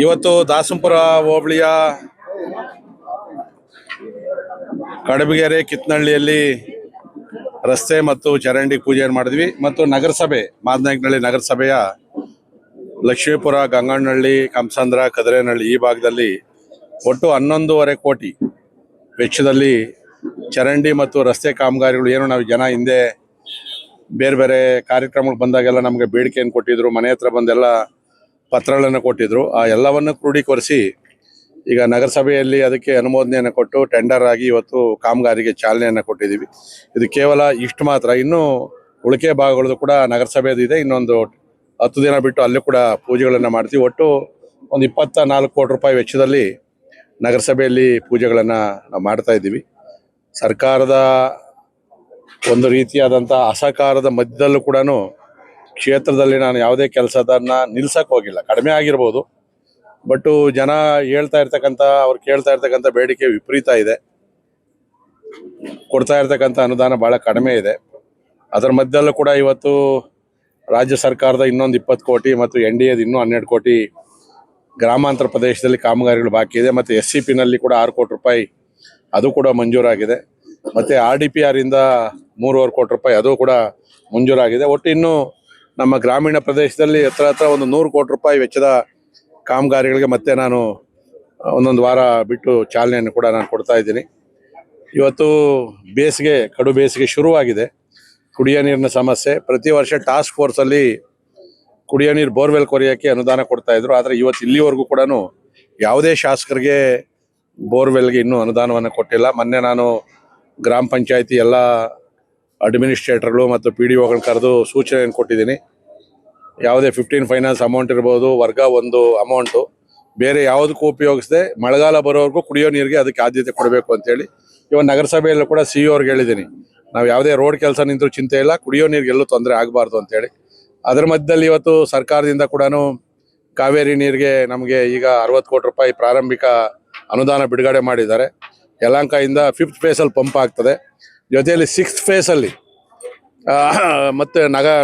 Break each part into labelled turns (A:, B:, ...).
A: ಇವತ್ತು ದಾಸಂಪುರ ಹೋಬಳಿಯ ಕಡಬಗೆರೆ ಕಿತ್ನಹಳ್ಳಿಯಲ್ಲಿ ರಸ್ತೆ ಮತ್ತು ಚರಂಡಿ ಪೂಜೆಯನ್ನು ಮಾಡಿದ್ವಿ ಮತ್ತು ನಗರಸಭೆ ಮಾದನಾಯಕನಹಳ್ಳಿ ನಗರಸಭೆಯ ಲಕ್ಷ್ಮೀಪುರ ಗಂಗಣ್ಣಹಳ್ಳಿ ಕಂಸಂದ್ರ ಕದರೇನಹಳ್ಳಿ ಈ ಭಾಗದಲ್ಲಿ ಒಟ್ಟು 11.5 ಕೋಟಿ ವೆಚ್ಚದಲ್ಲಿ ಚರಂಡಿ ಮತ್ತು ರಸ್ತೆ ಕಾಮಗಾರಿಗಳು ಏನು ನಾವು ಜನ ಹಿಂದೆ ಬೇರೆ ಬೇರೆ ಕಾರ್ಯಕ್ರಮಗಳು ಬಂದಾಗೆಲ್ಲ ನಮಗೆ ಬೇಡಿಕೆಯನ್ನು ಕೊಟ್ಟಿದ್ರು, ಮನೆ ಹತ್ರ ಬಂದೆಲ್ಲ ಪತ್ರಗಳನ್ನು ಕೊಟ್ಟಿದ್ರು. ಆ ಎಲ್ಲವನ್ನು ಕ್ರೋಢೀಕರಿಸಿ ಈಗ ನಗರಸಭೆಯಲ್ಲಿ ಅದಕ್ಕೆ ಅನುಮೋದನೆಯನ್ನು ಕೊಟ್ಟು ಟೆಂಡರ್ ಆಗಿ ಇವತ್ತು ಕಾಮಗಾರಿಗೆ ಚಾಲನೆಯನ್ನು ಕೊಟ್ಟಿದ್ದೀವಿ. ಇದು ಕೇವಲ ಇಷ್ಟು ಮಾತ್ರ, ಇನ್ನೂ ಉಳಿಕೆ ಭಾಗಗಳದ್ದು ಕೂಡ ನಗರಸಭೆದು ಇದೆ. ಇನ್ನೊಂದು 10 ದಿನ ಬಿಟ್ಟು ಅಲ್ಲೂ ಕೂಡ ಪೂಜೆಗಳನ್ನು ಮಾಡ್ತೀವಿ. ಒಟ್ಟು ಒಂದು 24 ಕೋಟಿ ರೂಪಾಯಿ ವೆಚ್ಚದಲ್ಲಿ ನಗರಸಭೆಯಲ್ಲಿ ಪೂಜೆಗಳನ್ನು ನಾವು ಮಾಡ್ತಾ ಇದ್ದೀವಿ. ಸರ್ಕಾರದ ಒಂದು ರೀತಿಯಾದಂಥ ಅಸಹಕಾರದ ಮಧ್ಯದಲ್ಲೂ ಕೂಡ ಕ್ಷೇತ್ರದಲ್ಲಿ ನಾನು ಯಾವುದೇ ಕೆಲಸದನ್ನು ನಿಲ್ಸಕ್ಕೆ ಹೋಗಿಲ್ಲ. ಕಡಿಮೆ ಆಗಿರ್ಬೋದು, ಬಟ್ಟು ಜನ ಹೇಳ್ತಾ ಇರ್ತಕ್ಕಂಥ ಅವ್ರು ಕೇಳ್ತಾ ಇರ್ತಕ್ಕಂಥ ಬೇಡಿಕೆ ವಿಪರೀತ ಇದೆ. ಕೊಡ್ತಾ ಇರ್ತಕ್ಕಂಥ ಅನುದಾನ ಭಾಳ ಕಡಿಮೆ ಇದೆ. ಅದರ ಮಧ್ಯದಲ್ಲೂ ಕೂಡ ಇವತ್ತು ರಾಜ್ಯ ಸರ್ಕಾರದ ಇನ್ನೊಂದು 20 ಕೋಟಿ ಮತ್ತು NDAದ ಇನ್ನೂ 12 ಕೋಟಿ ಗ್ರಾಮಾಂತರ ಪ್ರದೇಶದಲ್ಲಿ ಕಾಮಗಾರಿಗಳು ಬಾಕಿ ಇದೆ. ಮತ್ತು SCPನಲ್ಲಿ ಕೂಡ 6 ಕೋಟಿ ರೂಪಾಯಿ ಅದು ಕೂಡ ಮಂಜೂರಾಗಿದೆ. ಮತ್ತು RDPR ಇಂದ 3.5 ಕೋಟಿ ರೂಪಾಯಿ ಅದು ಕೂಡ ಮಂಜೂರಾಗಿದೆ. ಒಟ್ಟು ಇನ್ನೂ ನಮ್ಮ ಗ್ರಾಮೀಣ ಪ್ರದೇಶದಲ್ಲಿ ಹತ್ರ ಒಂದು 100 ಕೋಟಿ ರೂಪಾಯಿ ವೆಚ್ಚದ ಕಾಮಗಾರಿಗಳಿಗೆ ಮತ್ತೆ ನಾನು ಒಂದೊಂದು ವಾರ ಬಿಟ್ಟು ಚಾಲನೆಯನ್ನು ಕೂಡ ನಾನು ಕೊಡ್ತಾ ಇದ್ದೀನಿ. ಇವತ್ತು ಬೇಸಿಗೆ, ಕಡು ಬೇಸಿಗೆ ಶುರುವಾಗಿದೆ. ಕುಡಿಯೋ ನೀರಿನ ಸಮಸ್ಯೆ, ಪ್ರತಿ ವರ್ಷ ಟಾಸ್ಕ್ ಫೋರ್ಸಲ್ಲಿ ಕುಡಿಯೋ ನೀರು ಬೋರ್ವೆಲ್ ಕೊರೆಯೋಕ್ಕೆ ಅನುದಾನ ಕೊಡ್ತಾಯಿದ್ರು. ಆದರೆ ಇವತ್ತು ಇಲ್ಲಿವರೆಗೂ ಕೂಡ ಯಾವುದೇ ಶಾಸಕರಿಗೆ ಬೋರ್ವೆಲ್ಗೆ ಇನ್ನೂ ಅನುದಾನವನ್ನು ಕೊಟ್ಟಿಲ್ಲ. ಮೊನ್ನೆ ನಾನು ಗ್ರಾಮ ಪಂಚಾಯತಿ ಎಲ್ಲ ಅಡ್ಮಿನಿಸ್ಟ್ರೇಟರ್ಗಳು ಮತ್ತು PDOಗಳನ್ನ ಕರೆದು ಸೂಚನೆಯನ್ನು ಕೊಟ್ಟಿದ್ದೀನಿ. ಯಾವುದೇ 15 ಫೈನಾನ್ಸ್ ಅಮೌಂಟ್ ಇರ್ಬೋದು, ವರ್ಗ 1 ಅಮೌಂಟು ಬೇರೆ ಯಾವುದಕ್ಕೂ ಉಪಯೋಗಿಸದೆ ಮಳೆಗಾಲ ಬರೋವರೆಗೂ ಕುಡಿಯೋ ನೀರಿಗೆ ಅದಕ್ಕೆ ಆದ್ಯತೆ ಕೊಡಬೇಕು ಅಂತೇಳಿ ಇವತ್ತು ನಗರಸಭೆಯಲ್ಲೂ ಕೂಡ CEO ಅವ್ರಿಗೆ ಹೇಳಿದ್ದೀನಿ. ನಾವು ಯಾವುದೇ ರೋಡ್ ಕೆಲಸ ನಿಂತರೂ ಚಿಂತೆ ಇಲ್ಲ, ಕುಡಿಯೋ ನೀರಿಗೆ ಎಲ್ಲೂ ತೊಂದರೆ ಆಗಬಾರ್ದು ಅಂತೇಳಿ. ಅದರ ಮಧ್ಯದಲ್ಲಿ ಇವತ್ತು ಸರ್ಕಾರದಿಂದ ಕೂಡ ಕಾವೇರಿ ನೀರಿಗೆ ನಮಗೆ ಈಗ 60 ಕೋಟಿ ರೂಪಾಯಿ ಪ್ರಾರಂಭಿಕ ಅನುದಾನ ಬಿಡುಗಡೆ ಮಾಡಿದ್ದಾರೆ. ಯಲಹಂಕದಿಂದ 5th ಫೇಸಲ್ಲಿ ಪಂಪ್ ಆಗ್ತದೆ. ಜೊತೆಯಲ್ಲಿ 6th ಫೇಸಲ್ಲಿ ಮತ್ತು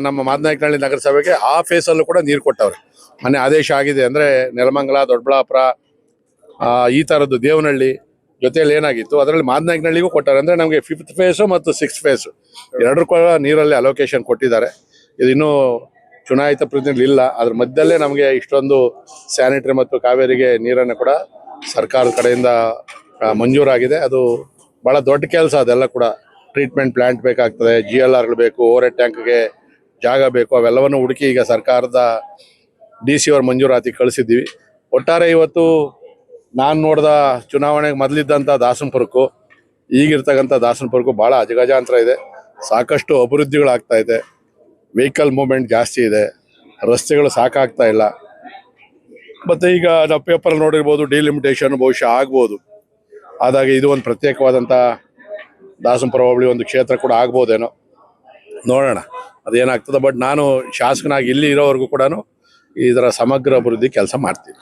A: ನಮ್ಮ ಮಾದನಾಯಕನಹಳ್ಳಿ ನಗರಸಭೆಗೆ ಆ ಫೇಸಲ್ಲೂ ಕೂಡ ನೀರು ಕೊಟ್ಟವ್ರೆ. ಮೊನ್ನೆ ಆದೇಶ ಆಗಿದೆ. ಅಂದರೆ ನೆಲಮಂಗಲ, ದೊಡ್ಡಬಳ್ಳಾಪುರ, ಈ ಥರದ್ದು ದೇವನಹಳ್ಳಿ ಜೊತೆಯಲ್ಲಿ ಏನಾಗಿತ್ತು ಅದರಲ್ಲಿ ಮಾದನಾಯಕನಹಳ್ಳಿಗೂ ಕೊಟ್ಟಾರೆ. ಅಂದರೆ ನಮಗೆ 5th ಫೇಸು ಮತ್ತು 6th ಫೇಸು ಎರಡರೂ ಕೂಡ ನೀರಲ್ಲಿ ಅಲೋಕೇಶನ್ ಕೊಟ್ಟಿದ್ದಾರೆ. ಇದು ಇನ್ನೂ ಚುನಾಯಿತ ಪ್ರತಿನಿಧಿಗಳು ಇಲ್ಲ. ಅದ್ರ ಮಧ್ಯದಲ್ಲೇ ನಮಗೆ ಇಷ್ಟೊಂದು ಸ್ಯಾನಿಟರಿ ಮತ್ತು ಕಾವೇರಿಗೆ ನೀರನ್ನು ಕೂಡ ಸರ್ಕಾರದ ಕಡೆಯಿಂದ ಮಂಜೂರಾಗಿದೆ. ಅದು ಭಾಳ ದೊಡ್ಡ ಕೆಲಸ. ಅದೆಲ್ಲ ಕೂಡ ಟ್ರೀಟ್ಮೆಂಟ್ ಪ್ಲ್ಯಾಂಟ್ ಬೇಕಾಗ್ತದೆ, GLRಗಳು ಬೇಕು, ಓವರ್ ಹೆಡ್ ಟ್ಯಾಂಕ್ಗೆ ಜಾಗ ಬೇಕು. ಅವೆಲ್ಲವನ್ನು ಹುಡುಕಿ ಈಗ ಸರ್ಕಾರದ DC ಅವ್ರ ಮಂಜೂರಾತಿ ಕಳಿಸಿದ್ದೀವಿ. ಒಟ್ಟಾರೆ ಇವತ್ತು ನಾನು ನೋಡಿದ ಚುನಾವಣೆಗೆ ಮೊದಲಿದ್ದಂಥ ದಾಸನಪುರಕ್ಕೂ ಈಗಿರ್ತಕ್ಕಂಥ ದಾಸನಪುರಕ್ಕೂ ಭಾಳ ಅಜಗಜಾಂತರ ಇದೆ. ಸಾಕಷ್ಟು ಅಭಿವೃದ್ಧಿಗಳಾಗ್ತಾ ಇದೆ. ವೆಹಿಕಲ್ ಮೂವ್ಮೆಂಟ್ ಜಾಸ್ತಿ ಇದೆ. ರಸ್ತೆಗಳು ಸಾಕಾಗ್ತಾ ಇಲ್ಲ. ಮತ್ತು ಈಗ ನಾವು ಪೇಪರಲ್ಲಿ ನೋಡಿರ್ಬೋದು, ಡಿಲಿಮಿಟೇಷನ್ ಬಹುಶಃ ಆಗ್ಬೋದು. ಆದಾಗ ಇದು ಒಂದು ಪ್ರತ್ಯೇಕವಾದಂಥ ದಾಸನಪುರ ಹೋಬಳಿ ಒಂದು ಕ್ಷೇತ್ರ ಕೂಡ ಆಗ್ಬೋದೇನೋ, ನೋಡೋಣ ಅದೇನಾಗ್ತದೆ. ಬಟ್ ನಾನು ಶಾಸಕನಾಗಿ ಇಲ್ಲಿ ಇರೋವರೆಗೂ ಕೂಡ ಇದರ ಸಮಗ್ರ ಅಭಿವೃದ್ಧಿ ಕೆಲಸ ಮಾಡ್ತೀನಿ.